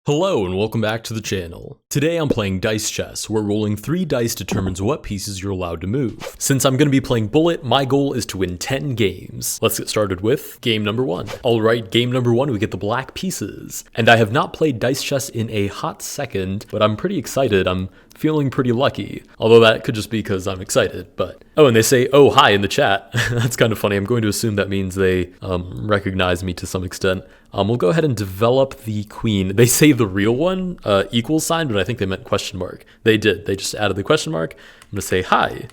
Hello and welcome back to the channel. Today I'm playing dice chess, where rolling 3 dice determines what pieces you're allowed to move. Since I'm going to be playing bullet, my goal is to win 10 games. Let's get started with game number 1. Alright, game number 1 we get the black pieces. And I have not played dice chess in a hot second, but I'm pretty excited. I'm feeling pretty lucky. Although that could just be because I'm excited, but... Oh, and they say, oh, hi in the chat. That's kind of funny. I'm going to assume that means they recognize me to some extent. We'll go ahead and develop the queen. They say the real one, equal sign, but I think they meant question mark. They did. They just added the question mark. I'm going to say, hi,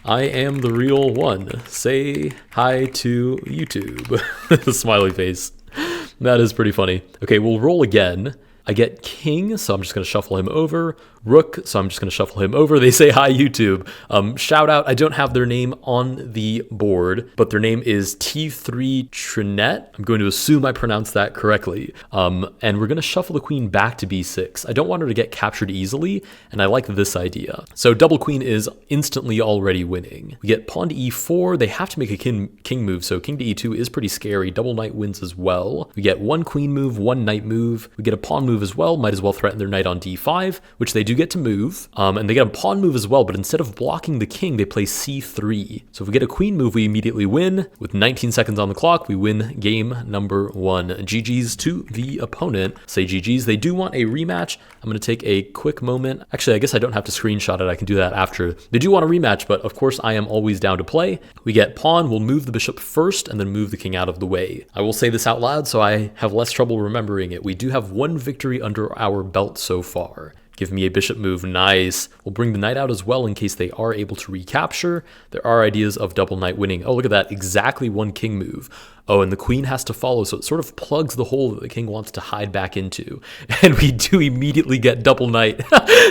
I am the real one. Say hi to YouTube. The smiley face. That is pretty funny. Okay, we'll roll again. I get king, so I'm just going to shuffle him over. Rook, so I'm just going to shuffle him over. They say, hi, YouTube. Shout out, I don't have their name on the board, but their name is T3 Trinette. I'm going to assume I pronounced that correctly. And we're going to shuffle the queen back to b6. I don't want her to get captured easily, and I like this idea. So double queen is instantly already winning. We get pawn to e4. They have to make a king move, so king to e2 is pretty scary. Double knight wins as well. We get one queen move, one knight move. We get a pawn move as well. Might as well threaten their knight on d5, which they do get to move, and they get a pawn move as well, but instead of blocking the king, they play c3. So if we get a queen move, we immediately win. With 19 seconds on the clock, we win game number 1. GG's to the opponent. Say GG's. They do want a rematch. I'm going to take a quick moment. Actually, I guess I don't have to screenshot it. I can do that after. They do want a rematch, but of course I am always down to play. We get pawn. We'll move the bishop first and then move the king out of the way. I will say this out loud so I have less trouble remembering it. We do have one victory under our belt so far. Give me a bishop move. Nice. We'll bring the knight out as well in case they are able to recapture. There are ideas of double knight winning. Oh, look at that. Exactly one king move. Oh, and the queen has to follow, so it sort of plugs the hole that the king wants to hide back into. And we do immediately get double knight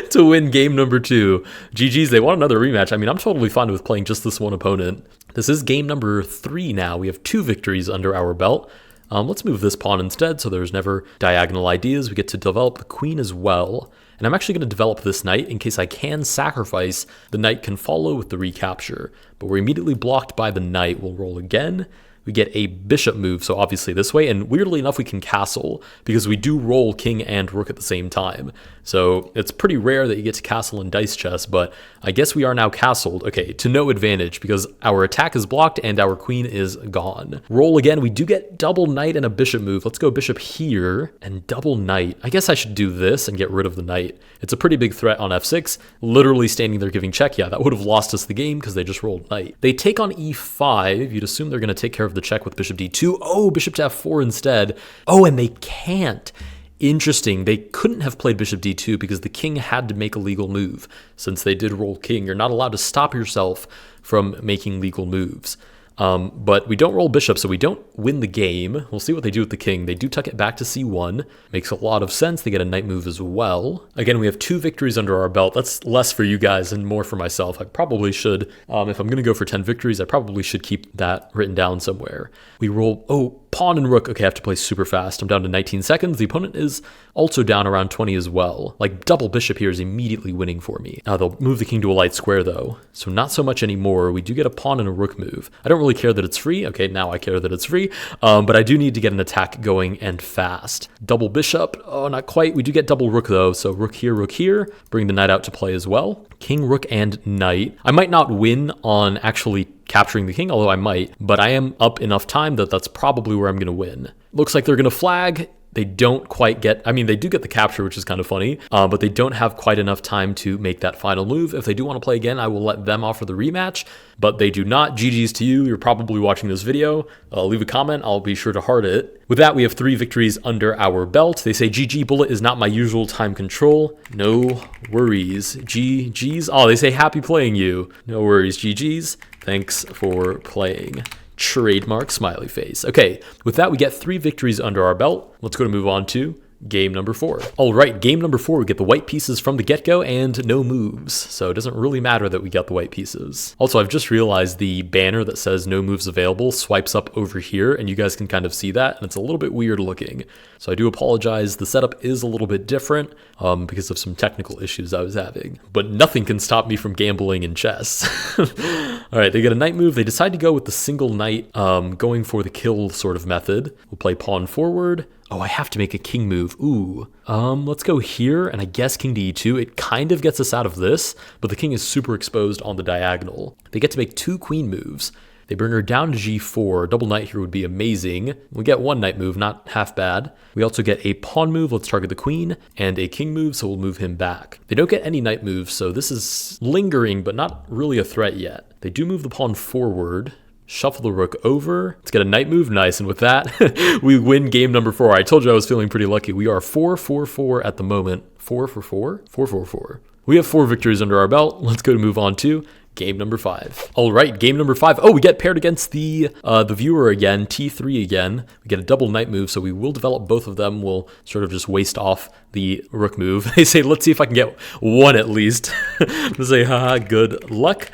to win game number 2. GG's, they want another rematch. I mean, I'm totally fine with playing just this one opponent. This is game number 3 now. We have 2 victories under our belt. Let's move this pawn instead, so there's never diagonal ideas. We get to develop the queen as well. And I'm actually going to develop this knight in case I can sacrifice. The knight can follow with the recapture, but we're immediately blocked by the knight. We'll roll again. We get a bishop move, so obviously this way, and weirdly enough we can castle, because we do roll king and rook at the same time. So it's pretty rare that you get to castle in dice chess, but I guess we are now castled. Okay, to no advantage, because our attack is blocked and our queen is gone. Roll again, we do get double knight and a bishop move. Let's go bishop here, and double knight. I guess I should do this and get rid of the knight. It's a pretty big threat on f6, literally standing there giving check. Yeah, that would have lost us the game, because they just rolled knight. They take on e5, you'd assume they're going to take care of the check with bishop d2. Oh, bishop to f4 instead. Oh, and they can't. Interesting. They couldn't have played bishop d2 because the king had to make a legal move. Since they did roll king, you're not allowed to stop yourself from making legal moves. But we don't roll bishop, so we don't win the game. We'll see what they do with the king. They do tuck it back to c1. Makes a lot of sense. They get a knight move as well. Again, we have 2 victories under our belt. That's less for you guys and more for myself. I probably should, if I'm going to go for 10 victories, I probably should keep that written down somewhere. We roll, oh, pawn and rook. Okay, I have to play super fast. I'm down to 19 seconds. The opponent is also down around 20 as well. Like, double bishop here is immediately winning for me. Now, they'll move the king to a light square, though. So not so much anymore. We do get a pawn and a rook move. I don't really care that it's free. Okay, now I care that it's free. But I do need to get an attack going and fast. Double bishop. Oh, not quite. We do get double rook, though. So rook here. Bring the knight out to play as well. King, rook, and knight. I might not win on actually capturing the king, although I might, but I am up enough time that that's probably where I'm going to win. Looks like they're going to flag. They don't quite get, I mean, they do get the capture, which is kind of funny, but they don't have quite enough time to make that final move. If they do want to play again, I will let them offer the rematch, but they do not. GG's to you. You're probably watching this video. Leave a comment. I'll be sure to heart it. With that, we have 3 victories under our belt. They say, GG, bullet is not my usual time control. No worries. GG's. Oh, they say, happy playing you. No worries. GG's. Thanks for playing. Trademark smiley face. Okay, with that, we get 3 victories under our belt. Let's go to move on to game number 4. All right, game number 4, we get the white pieces from the get-go and no moves. So it doesn't really matter that we got the white pieces. Also, I've just realized the banner that says no moves available swipes up over here, and you guys can kind of see that, and it's a little bit weird looking. So I do apologize. The setup is a little bit different because of some technical issues I was having. But nothing can stop me from gambling in chess. All right, they get a knight move. They decide to go with the single knight, going for the kill sort of method. We'll play pawn forward. Oh, I have to make a king move. Ooh. Let's go here, and I guess king to e2. It kind of gets us out of this, but the king is super exposed on the diagonal. They get to make 2 queen moves. They bring her down to g4. Double knight here would be amazing. We get 1 knight move, not half bad. We also get a pawn move, let's target the queen, and a king move, so we'll move him back. They don't get any knight moves, so this is lingering, but not really a threat yet. They do move the pawn forward. Shuffle the rook over. Let's get a knight move. Nice. And with that, we win game number 4. I told you I was feeling pretty lucky. We are 4-4-4 at the moment. 4 for 4? 4-4-4. We have 4 victories under our belt. Let's go to move on to game number 5. All right, game number 5. Oh, we get paired against the viewer again, T3 again. We get a double knight move, so we will develop both of them. We'll sort of just waste off the rook move. They say, let's see if I can get 1 at least. They say, haha, good luck.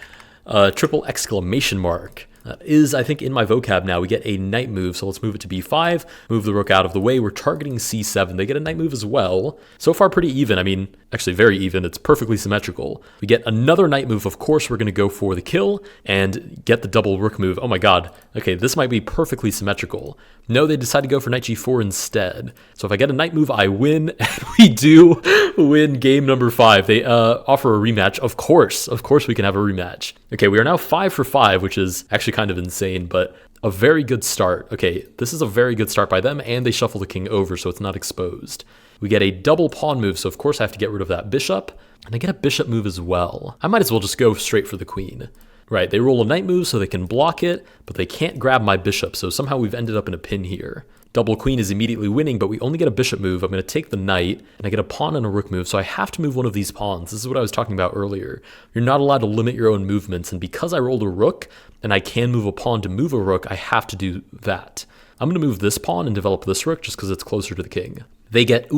Triple exclamation mark. Is, I think, in my vocab now. We get a knight move, so let's move it to b5, move the rook out of the way. We're targeting c7. They get a knight move as well. So far, pretty even. I mean, actually very even. It's perfectly symmetrical. We get another knight move. Of course, we're going to go for the kill and get the double rook move. Oh my god. Okay, this might be perfectly symmetrical. No, they decide to go for knight g4 instead. So if I get a knight move, I win. And we do win game number 5. They offer a rematch. Of course we can have a rematch. Okay, we are now 5 for 5, which is actually kind of insane, but a very good start. Okay, this is a very good start by them, and they shuffle the king over, so it's not exposed. We get a double pawn move, so of course I have to get rid of that bishop, and I get a bishop move as well. I might as well just go straight for the queen. Right, they roll a knight move so they can block it, but they can't grab my bishop, so somehow we've ended up in a pin here. Double queen is immediately winning, but we only get a bishop move. I'm going to take the knight, and I get a pawn and a rook move, so I have to move one of these pawns. This is what I was talking about earlier. You're not allowed to limit your own movements, and because I rolled a rook, and I can move a pawn to move a rook, I have to do that. I'm going to move this pawn and develop this rook just because it's closer to the king. They get,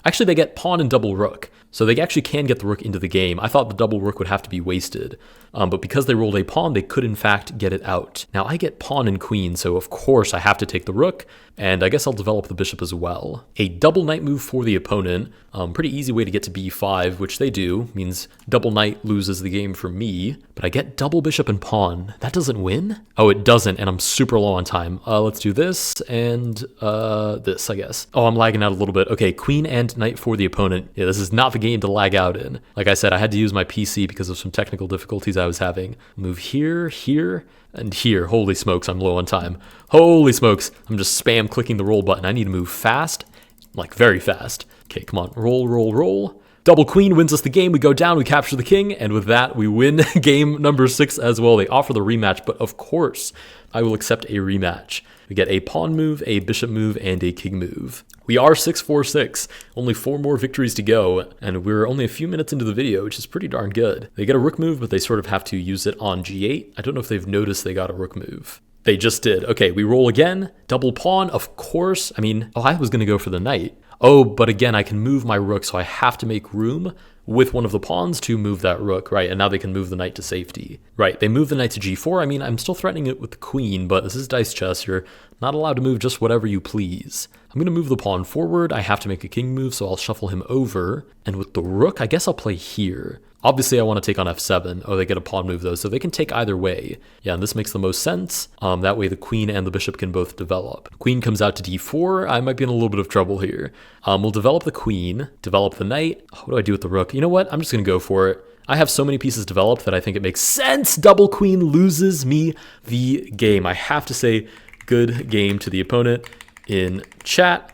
actually they get pawn and double rook. So they actually can get the rook into the game. I thought the double rook would have to be wasted. But because they rolled a pawn, they could in fact get it out. Now I get pawn and queen, so of course I have to take the rook, and I guess I'll develop the bishop as well. A double knight move for the opponent. Pretty easy way to get to b5, which they do. Means double knight loses the game for me, but I get double bishop and pawn. That doesn't win? Oh, it doesn't, and I'm super low on time. Let's do this and this, I guess. Oh, I'm lagging out a little bit. Okay, queen and knight for the opponent. Yeah, this is not the game to lag out in. Like I said, I had to use my PC because of some technical difficulties I was having. Move here, here, and here. Holy smokes, I'm low on time. Holy smokes, I'm just spam clicking the roll button. I need to move fast, like very fast. Okay, come on, roll, roll, roll. Double queen wins us the game. We go down, we capture the king, and with that, we win game number 6 as well. They offer the rematch, but of course, I will accept a rematch. We get a pawn move, a bishop move, and a king move. We are 6-4-6. Only 4 more victories to go, and we're only a few minutes into the video, which is pretty darn good. They get a rook move, but they sort of have to use it on g8. I don't know if they've noticed they got a rook move. They just did. Okay, we roll again. Double pawn, of course. I mean, I was going to go for the knight. Oh, but again, I can move my rook, so I have to make room with one of the pawns to move that rook, right? And now they can move the knight to safety. Right, they move the knight to g4. I mean, I'm still threatening it with the queen, but this is dice chess. You're not allowed to move just whatever you please. I'm going to move the pawn forward. I have to make a king move, so I'll shuffle him over. And with the rook, I guess I'll play here. Obviously, I want to take on f7. Oh, they get a pawn move, though, so they can take either way. Yeah, and this makes the most sense. That way, the queen and the bishop can both develop. Queen comes out to d4. I might be in a little bit of trouble here. We'll develop the queen, develop the knight. What do I do with the rook? You know what? I'm just going to go for it. I have so many pieces developed that I think it makes sense. Double queen loses me the game. I have to say, good game to the opponent in chat.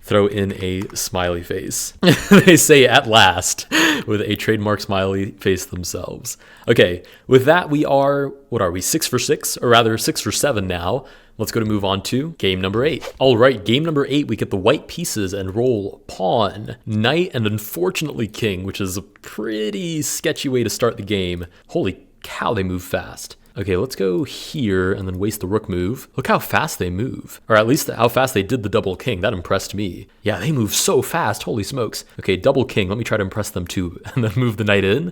Throw in a smiley face. They say at last with a trademark smiley face themselves. Okay, with that we are, what are we, 6 for 6? Or rather 6 for 7 now. Let's go to move on to game number 8. All right, game number 8, we get the white pieces and roll pawn, knight, and unfortunately king, which is a pretty sketchy way to start the game. Holy cow, they move fast. Okay, let's go here and then waste the rook move. Look how fast they move. Or at least how fast they did the double king. That impressed me. Yeah, they move so fast. Holy smokes. Okay, double king. Let me try to impress them too. And then move the knight in.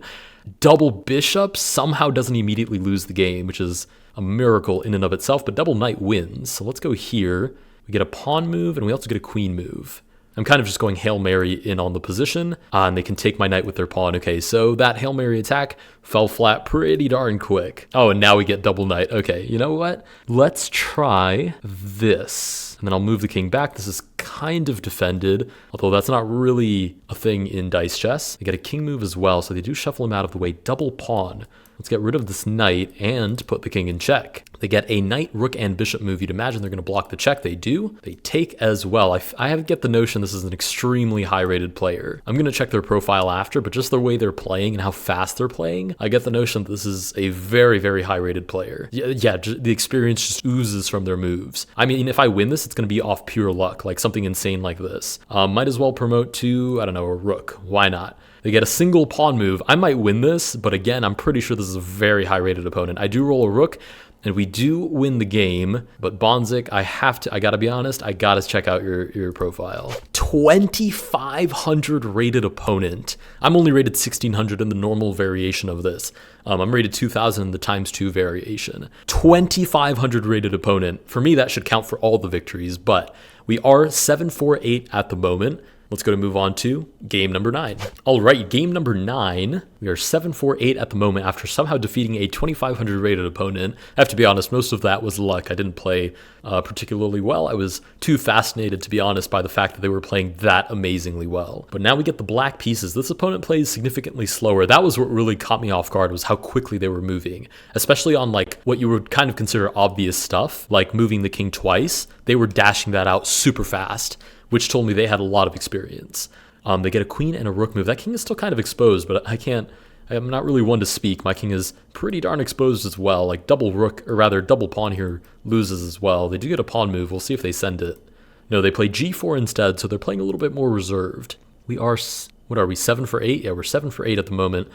Double bishop somehow doesn't immediately lose the game, which is a miracle in and of itself. But double knight wins. So let's go here. We get a pawn move and we also get a queen move. I'm kind of just going Hail Mary in on the position, and they can take my knight with their pawn. Okay, so that Hail Mary attack fell flat pretty darn quick. Oh, and now we get double knight. Okay, you know what? Let's try this. And then I'll move the king back. This is kind of defended, although that's not really a thing in dice chess. They get a king move as well, so they do shuffle him out of the way. Double pawn. Let's get rid of this knight and put the king in check. They get a knight, rook, and bishop move. You'd imagine they're going to block the check. They do. They take as well. I get the notion this is an extremely high-rated player. I'm going to check their profile after, but just the way they're playing and how fast they're playing, I get the notion that this is a very, very high-rated player. Yeah, the experience just oozes from their moves. I mean, if I win this, it's going to be off pure luck, like something insane like this. Might as well promote to, I don't know, a rook. Why not? They get a single pawn move. I might win this, but again, I'm pretty sure this is a very high-rated opponent. I do roll a rook, and we do win the game, but Bonzik, I gotta be honest, I gotta check out your profile. 2,500 rated opponent. I'm only rated 1,600 in the normal variation of this. I'm rated 2,000 in the ×2 variation. 2,500 rated opponent. For me, that should count for all the victories, but we are 7-4-8 at the moment. Let's go to move on to game number 9. All right, game number 9. We are 7-4-8 at the moment after somehow defeating a 2,500 rated opponent. I have to be honest, most of that was luck. I didn't play particularly well. I was too fascinated, to be honest, by the fact that they were playing that amazingly well. But now we get the black pieces. This opponent plays significantly slower. That was what really caught me off guard, was how quickly they were moving, especially on like what you would kind of consider obvious stuff, like moving the king twice. They were dashing that out super fast, which told me they had a lot of experience. They get a queen and a rook move. That king is still kind of exposed, but I'm not really one to speak. My king is pretty darn exposed as well. Like double rook, or rather double pawn here loses as well. They do get a pawn move. We'll see if they send it. No, they play g4 instead, so they're playing a little bit more reserved. We are, what are we, 7-for-8? Yeah, we're 7-for-8 at the moment.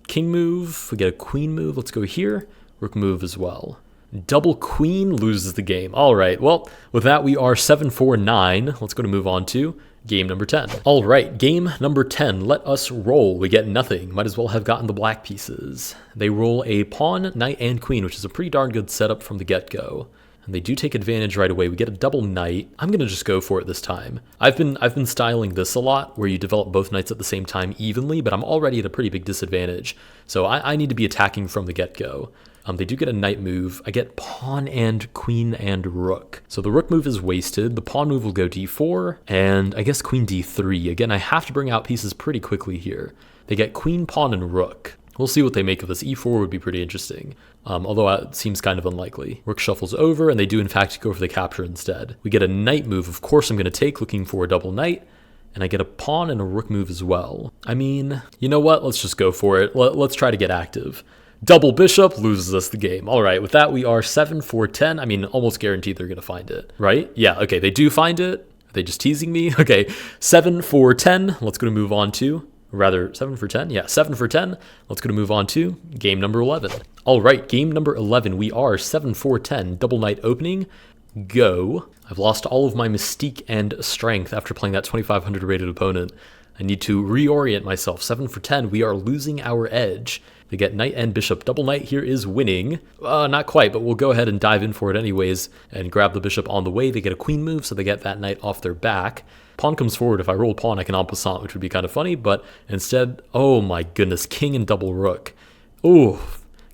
King move, we get a queen move. Let's go here. Rook move as well. Double queen loses the game. All right, well, with that, we are 7-4-9. Let's go to move on to game number 10. All right, game number 10. Let us roll. We get nothing. Might as well have gotten the black pieces. They roll a pawn, knight, and queen, which is a pretty darn good setup from the get-go. And they do take advantage right away. We get a double knight. I'm going to just go for it this time. I've been styling this a lot, where you develop both knights at the same time evenly, but I'm already at a pretty big disadvantage. So I need to be attacking from the get-go. They do get a knight move. I get pawn and queen and rook. So the rook move is wasted. The pawn move will go d4, and I guess queen d3. Again, I have to bring out pieces pretty quickly here. They get queen, pawn, and rook. We'll see what they make of this. e4 would be pretty interesting, although it seems kind of unlikely. Rook shuffles over, and they do in fact go for the capture instead. We get a knight move. Of course I'm going to take, looking for a double knight. And I get a pawn and a rook move as well. I mean, you know what? Let's just go for it. Let's try to get active. Double bishop loses us the game. All right, with that, we are 7-4-10. I mean, almost guaranteed they're going to find it, right? Yeah, okay, they do find it. Are they just teasing me? Okay, 7-4-10. Let's go to move on to, rather, 7-for-10? Yeah, 7-for-10. Let's go to move on to game number 11. All right, game number 11. We are 7-4-10. Double knight opening. Go. I've lost all of my mystique and strength after playing that 2,500 rated opponent. I need to reorient myself. 7-for-10. We are losing our edge. They get knight and bishop. Double knight here is winning. Not quite, but we'll go ahead and dive in for it anyways and grab the bishop on the way. They get a queen move, so they get that knight off their back. Pawn comes forward. If I roll pawn, I can en passant, which would be kind of funny, but instead, oh my goodness, king and double rook. Ooh.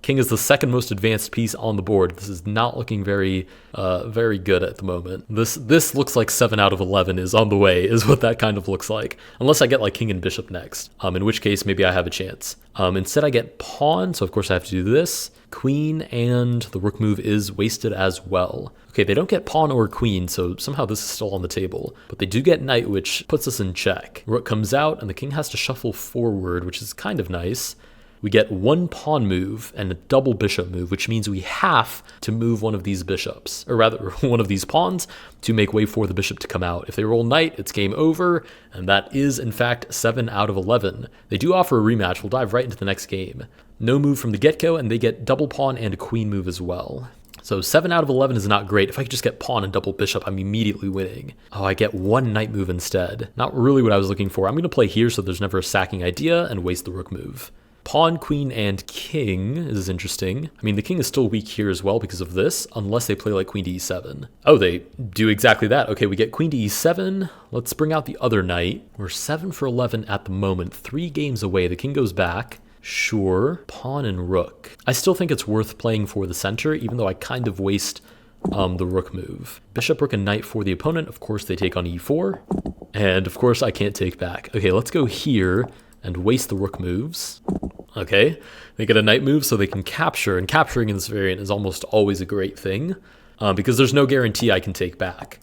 King is the second most advanced piece on the board. This is not looking very good at the moment. This looks like 7 out of 11 is on the way, is what that kind of looks like. Unless I get like king and bishop next, in which case maybe I have a chance. Instead I get pawn, so of course I have to do this. Queen, and the rook move is wasted as well. Okay, they don't get pawn or queen, so somehow this is still on the table. But they do get knight, which puts us in check. Rook comes out, and the king has to shuffle forward, which is kind of nice. We get one pawn move and a double bishop move, which means we have to move one of these bishops, or rather one of these pawns, to make way for the bishop to come out. If they roll knight, it's game over, and that is in fact 7 out of 11. They do offer a rematch. We'll dive right into the next game. No move from the get-go, and they get double pawn and a queen move as well. So 7 out of 11 is not great. If I could just get pawn and double bishop, I'm immediately winning. Oh, I get one knight move instead. Not really what I was looking for. I'm going to play here so there's never a sacking idea and waste the rook move. Pawn, queen, and king is interesting. I mean, the king is still weak here as well because of this, unless they play like queen to e7. Oh, they do exactly that. Okay, we get queen to e7. Let's bring out the other knight. We're 7-for-11 at the moment, 3 games away. The king goes back. Sure. Pawn and rook. I still think it's worth playing for the center, even though I kind of waste the rook move. Bishop, rook, and knight for the opponent. Of course, they take on e4. And of course, I can't take back. Okay, let's go here and waste the rook moves. Okay, they get a knight move so they can capture, and capturing in this variant is almost always a great thing because there's no guarantee I can take back.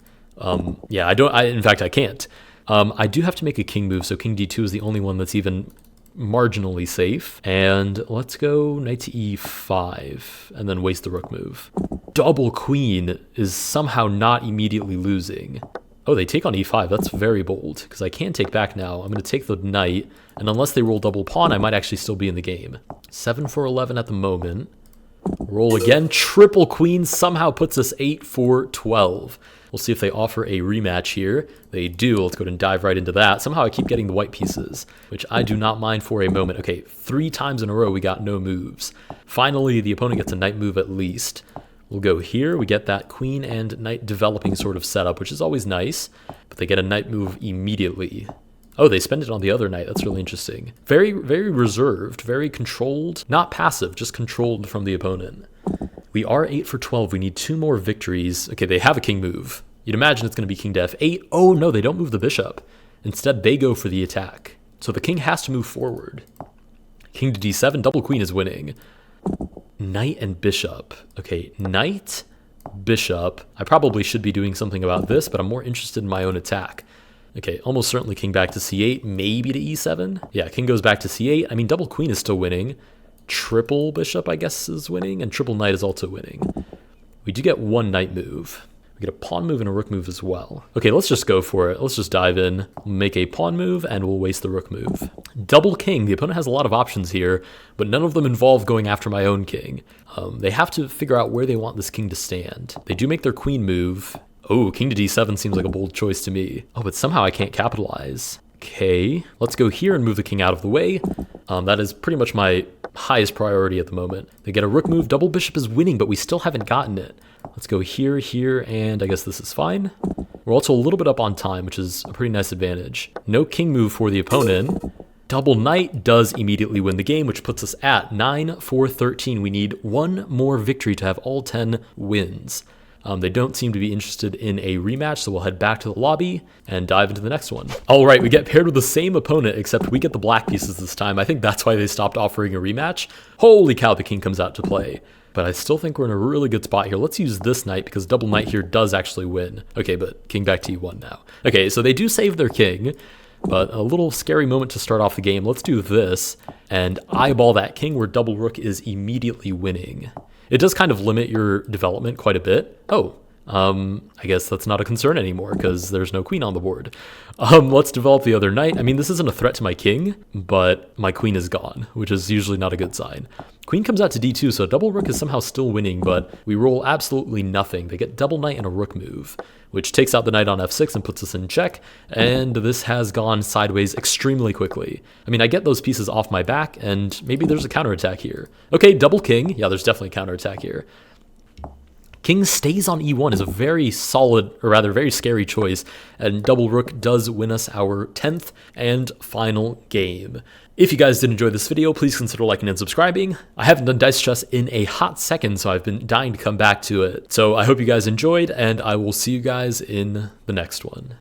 Yeah, in fact, I can't. I do have to make a king move, so king d2 is the only one that's even marginally safe. And let's go knight to e5 and then waste the rook move. Double queen is somehow not immediately losing. Oh, they take on e5. That's very bold because I can take back now. I'm going to take the knight, and unless they roll double pawn, I might actually still be in the game. 7 for 11 at the moment. Roll again. Triple queen somehow puts us 8 for 12. We'll see if they offer a rematch here. They do. Let's go ahead and dive right into that. Somehow I keep getting the white pieces, which I do not mind for a moment. Okay, 3 times in a row we got no moves. Finally, the opponent gets a knight move at least. We'll go here. We get that queen and knight developing sort of setup, which is always nice, but they get a knight move immediately. Oh, they spend it on the other knight. That's really interesting. Very, very reserved, very controlled, not passive, just controlled from the opponent. We are 8 for 12. We need 2 more victories. Okay, they have a king move. You'd imagine it's going to be king to f8. Oh, no, they don't move the bishop. Instead, they go for the attack. So the king has to move forward. King to d7. Double queen is winning. Knight and bishop. Okay, knight, bishop. I probably should be doing something about this, but I'm more interested in my own attack. Okay, almost certainly king back to c8, maybe to e7. Yeah, king goes back to c8. I mean, double queen is still winning. Triple bishop, I guess, is winning, and triple knight is also winning. We do get 1 knight move. We get a pawn move and a rook move as well. Okay, let's just go for it. Let's just dive in, make a pawn move, and we'll waste the rook move. Double king. The opponent has a lot of options here, but none of them involve going after my own king. They have to figure out where they want this king to stand. They do make their queen move. Oh, king to d7 seems like a bold choice to me. Oh, but somehow I can't capitalize. Okay, let's go here and move the king out of the way. That is pretty much my highest priority at the moment. They get a rook move. Double bishop is winning, but we still haven't gotten it. Let's go here, here, and I guess this is fine. We're also a little bit up on time, which is a pretty nice advantage. No king move for the opponent. Double knight does immediately win the game, which puts us at 9 for 13. We need 1 more victory to have all 10 wins. They don't seem to be interested in a rematch, so we'll head back to the lobby and dive into the next one. All right, we get paired with the same opponent, except we get the black pieces this time. I think that's why they stopped offering a rematch. Holy cow, the king comes out to play. But I still think we're in a really good spot here. Let's use this knight because double knight here does actually win. Okay, but king back to e1 now. Okay, so they do save their king, but a little scary moment to start off the game. Let's do this and eyeball that king where double rook is immediately winning. It does kind of limit your development quite a bit. Oh, I guess that's not a concern anymore because there's no queen on the board. Let's develop the other knight. I mean, this isn't a threat to my king, but my queen is gone, which is usually not a good sign. Queen comes out to d2, so double rook is somehow still winning, but we roll absolutely nothing. They get double knight and a rook move, which takes out the knight on f6 and puts us in check, and this has gone sideways extremely quickly. I mean, I get those pieces off my back, and maybe there's a counterattack here. Okay, double king. Yeah, there's definitely a counterattack here. King stays on e1 is a very solid, or rather very scary choice, and double rook does win us our 10th and final game. If you guys did enjoy this video, please consider liking and subscribing. I haven't done Dice Chess in a hot second, so I've been dying to come back to it. So I hope you guys enjoyed, and I will see you guys in the next one.